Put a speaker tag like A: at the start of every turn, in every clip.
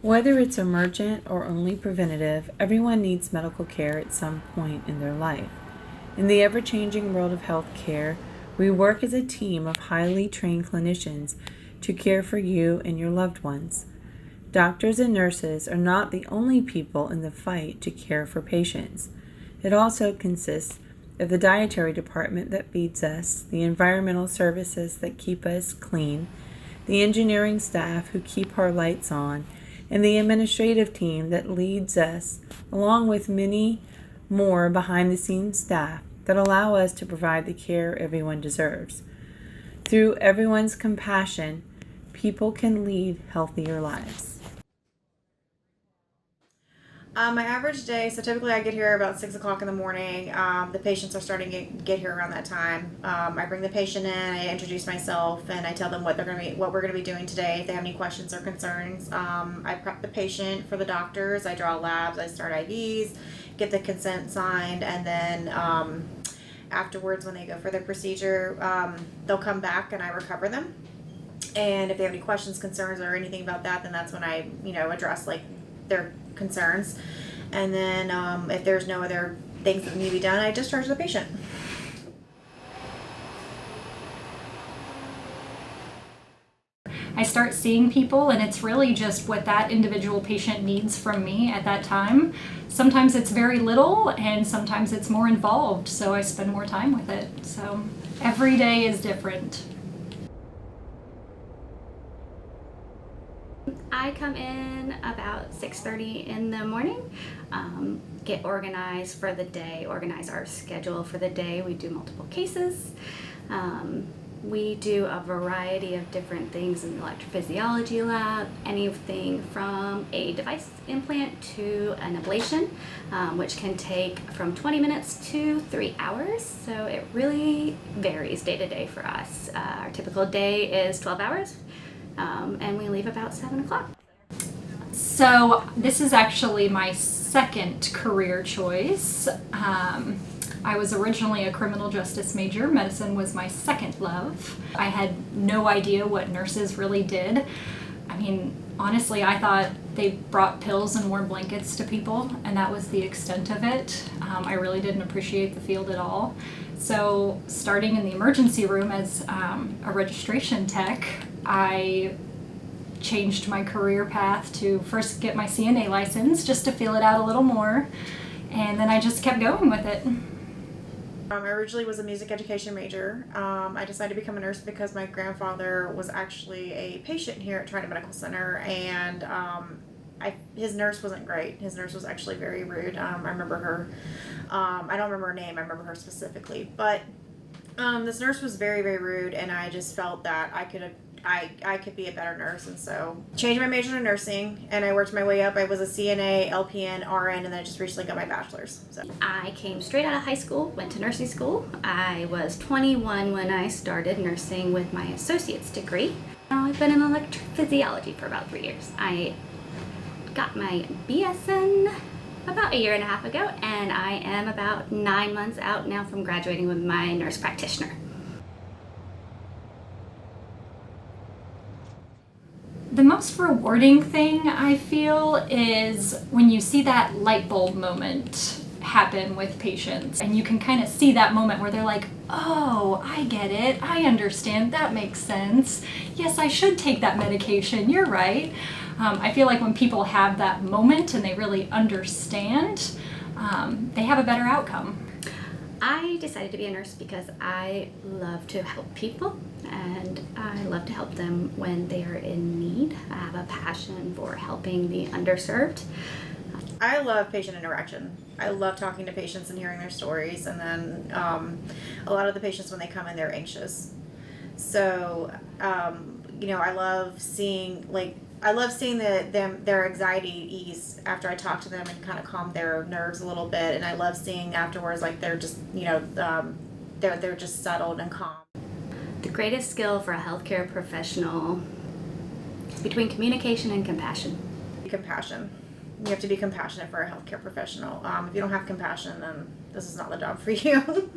A: Whether it's emergent or only preventative, everyone needs medical care at some point in their life. In the ever-changing world of healthcare, we work as a team of highly trained clinicians to care for you and your loved ones. Doctors and nurses are not the only people in the fight to care for patients. It also consists of the dietary department that feeds us, the environmental services that keep us clean, the engineering staff who keep our lights on, and the administrative team that leads us, along with many more behind-the-scenes staff that allow us to provide the care everyone deserves. Through everyone's compassion, people can lead healthier lives.
B: My average day, so typically I get here about 6 o'clock in the morning. The patients are starting to get here around that time. I bring the patient in, I introduce myself, and I tell them what we're going to be doing today. If they have any questions or concerns, I prep the patient for the doctors. I draw labs, I start IVs, get the consent signed, and then afterwards, when they go for their procedure, they'll come back and I recover them. And if they have any questions, concerns, or anything about that, then that's when I, address like their concerns. And then if there's no other things that need to be done, I discharge the patient.
C: I start seeing people, and it's really just what that individual patient needs from me at that time. Sometimes it's very little, and sometimes it's more involved, so I spend more time with it. So every day is different.
D: I come in about 6:30 in the morning, get organized for the day, organize our schedule for the day. We do multiple cases. We do a variety of different things in the electrophysiology lab, anything from a device implant to an ablation, which can take from 20 minutes to 3 hours. So it really varies day to day for us. Our typical day is 12 hours. And we leave about 7 o'clock.
C: So this is actually my second career choice. I was originally a criminal justice major. Medicine was my second love. I had no idea what nurses really did. I mean, honestly, I thought they brought pills and warm blankets to people, and that was the extent of it. I really didn't appreciate the field at all. So starting in the emergency room as a registration tech, I changed my career path to first get my CNA license just to feel it out a little more, and then I just kept going with it.
B: I originally was a music education major. I decided to become a nurse because my grandfather was actually a patient here at Trinity Medical Center, and his nurse wasn't great. His nurse was actually very rude. I remember her. I don't remember her name. I remember her specifically, but this nurse was very, very rude, and I just felt that I could be a better nurse, and so changed my major to nursing, and I worked my way up. I was a CNA, LPN, RN, and then I just recently got my bachelor's. So
D: I came straight out of high school, went to nursing school. I was 21 when I started nursing with my associate's degree. Now I've been in electrophysiology for about 3 years. I got my BSN about 1.5 years ago, and I am about 9 months out now from graduating with my nurse practitioner.
C: The most rewarding thing I feel is when you see that light bulb moment happen with patients, and you can kind of see that moment where they're like, oh, I get it, I understand, that makes sense, yes, I should take that medication, you're right. I feel like when people have that moment and they really understand, they have a better outcome.
D: I decided to be a nurse because I love to help people, and I love to help them when they are in need. I have a passion for helping the underserved.
B: I love patient interaction. I love talking to patients and hearing their stories, and then a lot of the patients, when they come in, they're anxious. So I love seeing their anxiety ease after I talk to them and kind of calm their nerves a little bit. And I love seeing afterwards, like they're just, they're just settled and calm.
D: The greatest skill for a healthcare professional is between communication and compassion.
B: Compassion. You have to be compassionate for a healthcare professional. If you don't have compassion, then this is not the job for you.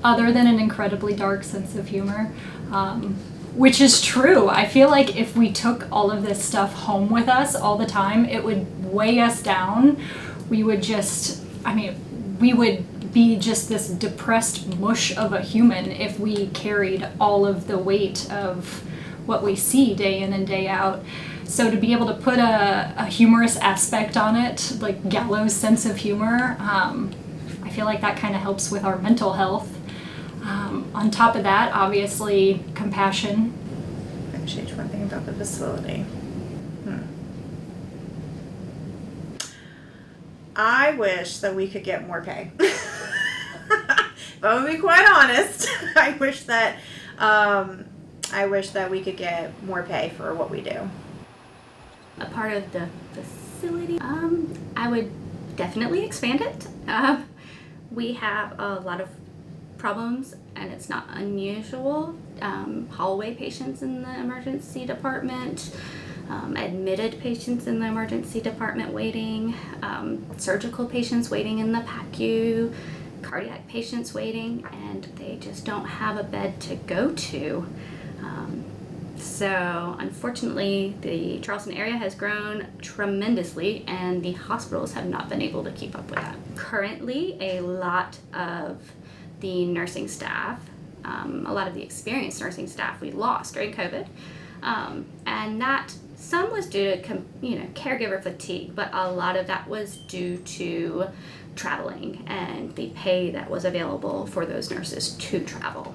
C: Other than an incredibly dark sense of humor, Which is true. I feel like if we took all of this stuff home with us all the time, it would weigh us down. We would we would be just this depressed mush of a human if we carried all of the weight of what we see day in and day out. So to be able to put a humorous aspect on it, like gallows sense of humor, I feel like that kind of helps with our mental health. On top of that, obviously, compassion.
B: I'm going to change one thing about the facility. I wish that we could get more pay. If I'm gonna be quite honest, I wish that we could get more pay for what we do.
D: A part of the facility, I would definitely expand it. We have a lot of problems, and it's not unusual. Hallway patients in the emergency department, admitted patients in the emergency department waiting, surgical patients waiting in the PACU, cardiac patients waiting, and they just don't have a bed to go to. So unfortunately, the Charleston area has grown tremendously, and the hospitals have not been able to keep up with that. Currently, a lot of the nursing staff, a lot of the experienced nursing staff we lost during COVID, and that some was due to caregiver fatigue, but a lot of that was due to traveling and the pay that was available for those nurses to travel.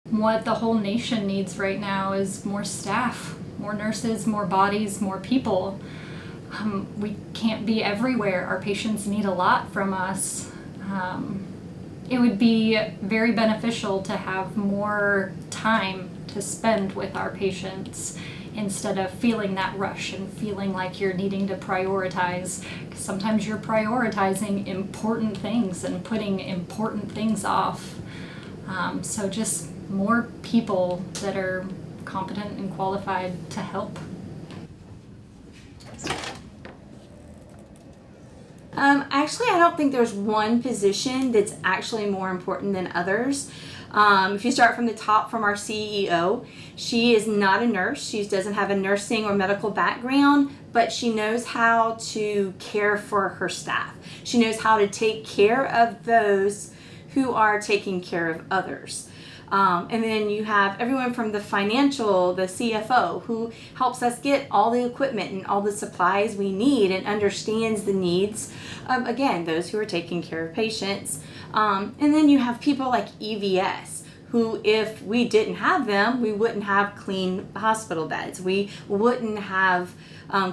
C: What the whole nation needs right now is more staff, more nurses, more bodies, more people. We can't be everywhere. Our patients need a lot from us. It would be very beneficial to have more time to spend with our patients instead of feeling that rush and feeling like you're needing to prioritize. 'Cause sometimes you're prioritizing important things and putting important things off. So just more people that are competent and qualified to help.
E: Actually, I don't think there's one position that's actually more important than others. If you start from the top, from our CEO, she is not a nurse. She doesn't have a nursing or medical background, but she knows how to care for her staff. She knows how to take care of those who are taking care of others. And then you have everyone from the financial, the CFO, who helps us get all the equipment and all the supplies we need and understands the needs of, again, those who are taking care of patients. And then you have people like EVS, who, if we didn't have them, we wouldn't have clean hospital beds. We wouldn't have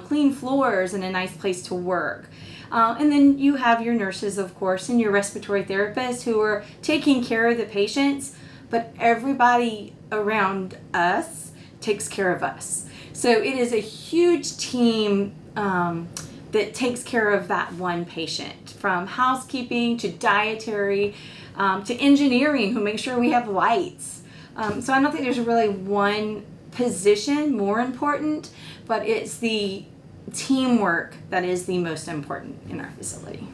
E: clean floors and a nice place to work. And then you have your nurses, of course, and your respiratory therapists who are taking care of the patients, but everybody around us takes care of us. So it is a huge team that takes care of that one patient, from housekeeping to dietary to engineering, who make sure we have lights. So I don't think there's really one position more important, but it's the teamwork that is the most important in our facility.